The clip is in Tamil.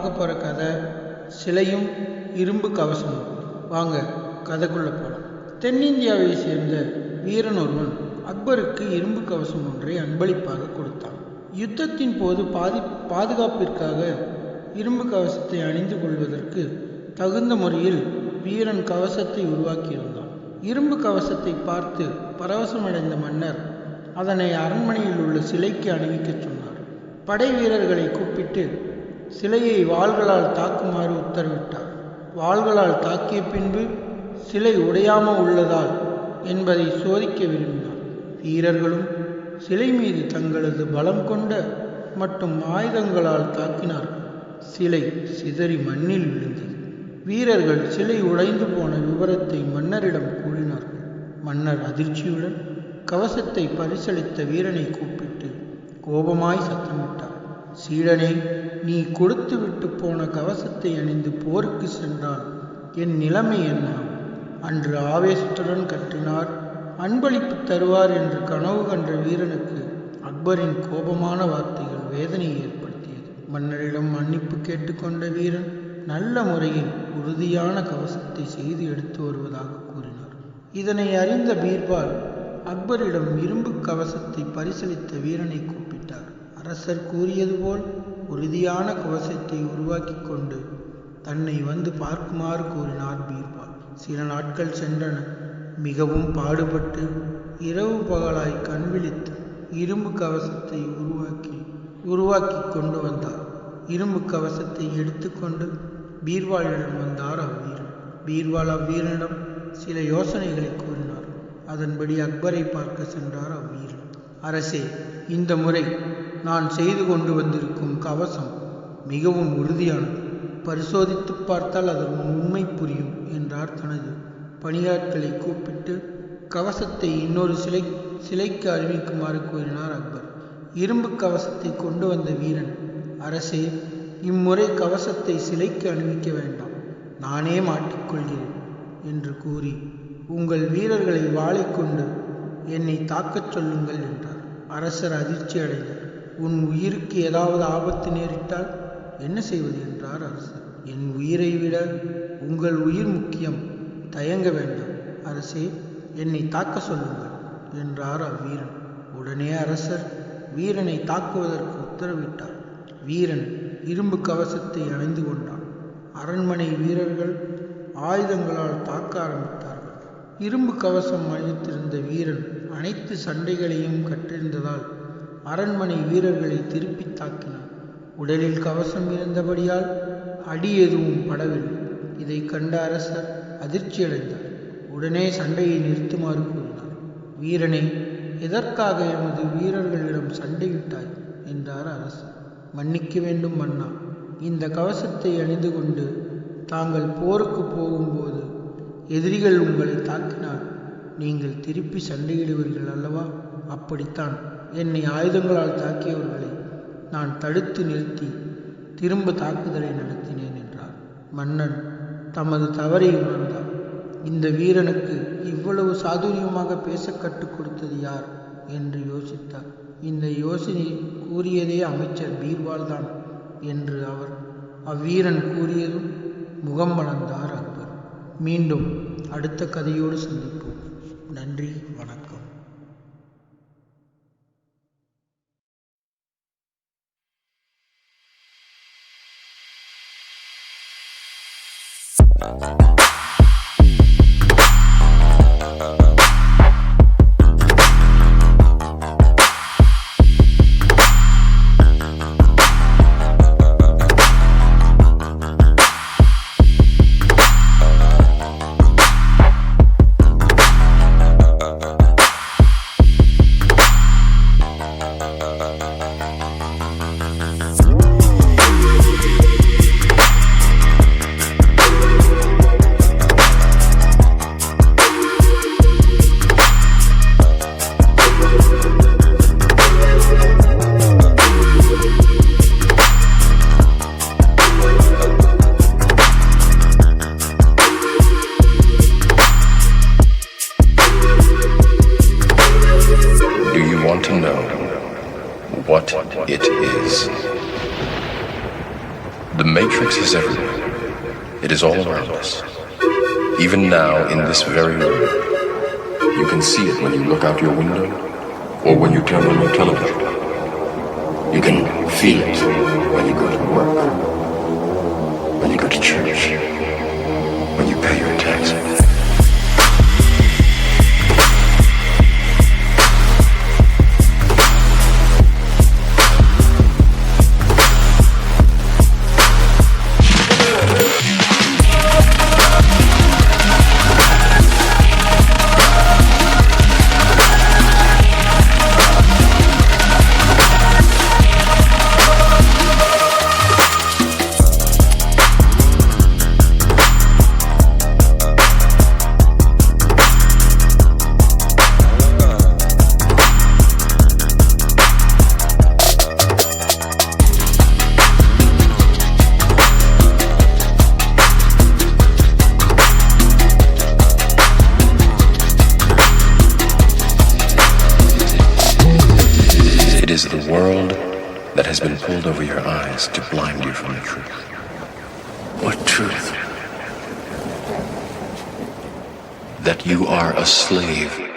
பார்க்க போகிற கதை சிலையும் இரும்பு கவசமும். வாங்க கதைக்குள்ளே போகலாம். தென்னிந்தியாவை சேர்ந்த வீரன் ஒருவன் அக்பருக்கு இரும்பு கவசம் ஒன்றை அன்பளிப்பாக கொடுத்தான். யுத்தத்தின் போது பாதுகாப்பிற்காக இரும்பு கவசத்தை அணிந்து கொள்வதற்கு தகுந்த முறையில் வீரன் கவசத்தை உருவாக்கியிருந்தான். இரும்பு கவசத்தை பார்த்து பரவசமடைந்த மன்னர் அதனை அரண்மனையில் உள்ள சிலைக்கு அணிவிக்கச் சொன்னார். படை வீரர்களை கூப்பிட்டு சிலையை வாள்களால் தாக்குமாறு உத்தரவிட்டார். வாள்களால் தாக்கிய பின்பு சிலை உடையாமல் உள்ளதால் என்பதை சோதிக்க விரும்பினார். வீரர்களும் சிலை மீது தங்களது பலம் கொண்ட மற்றும் ஆயுதங்களால் தாக்கினார்கள். சிலை சிதறி மண்ணில் விழுந்தது. வீரர்கள் சிலை உடைந்து போன விவரத்தை மன்னரிடம் கூறினார்கள். மன்னர் அதிர்ச்சியுடன் கவசத்தை பரிசளித்த வீரனை கூப்பிட்டு கோபமாய் சத்தமிட்டார். சீடனே, நீ கொடுத்து விட்டு போன கவசத்தை அணிந்து போருக்கு சென்றால் என் நிலைமை என்ன? அன்று ஆவேசத்துடன் கற்றினார். அன்பளிப்பு தருவார் என்று கனவு கன்ற வீரனுக்கு அக்பரின் கோபமான வார்த்தைகள் வேதனையை ஏற்படுத்தியது. மன்னரிடம் மன்னிப்பு கேட்டுக்கொண்ட வீரன் நல்ல முறையில் உறுதியான கவசத்தை செய்து எடுத்து வருவதாக கூறினார். இதனை அறிந்த பீர்பால் அக்பரிடம் இரும்பு கவசத்தை பரிசளித்த வீரனை கூப்பிட்டார். அரசர் கூறியது போல் உறுதியான கவசத்தை உருவாக்கி கொண்டு தன்னை வந்து பார்க்குமாறு கூறினார் பீர்பால். சில நாட்கள் சென்றன. மிகவும் பாடுபட்டு இரவு பகலாய் கண்விழித்து இரும்பு கவசத்தை உருவாக்கி கொண்டு வந்தார். இரும்பு கவசத்தை எடுத்துக்கொண்டு பீர்பாலிடம் வந்தார் அவ்வீரன். பீர்பால் அவ்வீரனிடம் சில யோசனைகளை கூறினார். அதன்படி அக்பரை பார்க்க சென்றார் அவ்வீரன். அரசே, இந்த முறை நான் செய்து கொண்டு வந்திருக்கும் கவசம் மிகவும் உறுதியானது. பரிசோதித்து பார்த்தால் அதன் உண்மை புரியும் என்றார். தனது பணியாட்களை கூப்பிட்டு கவசத்தை இன்னொரு சிலைக்கு அறிவிக்குமாறு கூறினார் அக்பர். இரும்பு கவசத்தை கொண்டு வந்த வீரன், அரசே, இம்முறை கவசத்தை சிலைக்கு அணிவிக்க வேண்டாம், நானே மாட்டிக்கொள்கிறேன் என்று கூறி உங்கள் வீரர்களை வாளை கொண்டு என்னை தாக்கச் சொல்லுங்கள் என்றார். அரசர் அதிர்ச்சி அடைந்தார். உன் உயிருக்கு ஏதாவது ஆபத்து நேரிட்டால் என்ன செய்வது என்றார் அரசர். என் உயிரை விட உங்கள் உயிர் முக்கியம், தயங்க வேண்டாம் அரசே, என்னை தாக்க சொல்லுங்கள் என்றார் அவ்வீரன். உடனே அரசர் வீரனை தாக்குவதற்கு உத்தரவிட்டார். வீரன் இரும்பு கவசத்தை அணிந்து கொண்டான். அரண்மனை வீரர்கள் ஆயுதங்களால் தாக்க ஆரம்பித்தார்கள். இரும்பு கவசம் அணிந்திருந்த வீரன் அனைத்து சண்டைகளையும் கற்றிருந்ததால் அரண்மனை வீரர்களை திருப்பி தாக்கினான். உடலில் கவசம் இருந்தபடியால் அடி எதுவும் படவில்லை. இதை கண்ட அரசர் அதிர்ச்சியடைந்தார். உடனே சண்டையை நிறுத்துமாறு கூறினார். வீரனை, எதற்காக எமது வீரர்களிடம் சண்டையிட்டாய் என்றார் அரசர். மன்னிக்க வேண்டும் மன்னா, இந்த கவசத்தை அணிந்து கொண்டு தாங்கள் போருக்கு போகும்போது எதிரிகள் உங்களை தாக்கினால் நீங்கள் திருப்பி சண்டையிடுவீர்கள் அல்லவா? அப்படித்தான் என்னை ஆயுதங்களால் தாக்கியவர்களை நான் தடுத்து நிறுத்தி திரும்ப தாக்குதலை நடத்தினேன் என்றார். மன்னன் தமது தவறை உணர்ந்தார். இந்த வீரனுக்கு இவ்வளவு சாதுரியமாக பேச கற்றுக் கொடுத்தது யார் என்று யோசித்தார். இந்த யோசனை கூறியதே அமைச்சர் பீர்பால் தான் என்று அவர் அவ்வீரன் கூறியதும் முகம் மலர்ந்தார் அக்பர். மீண்டும் அடுத்த கதையோடு சந்திப்போம். நன்றி, வணக்கம். is everywhere. It is all around us. Even now, in this very room, you can see it when you look out your window or when you turn on your television. You can feel it when you go to work, when you go to church, when you pay your taxes. The world that has been pulled over your eyes to blind you from the truth. What truth? That you are a slave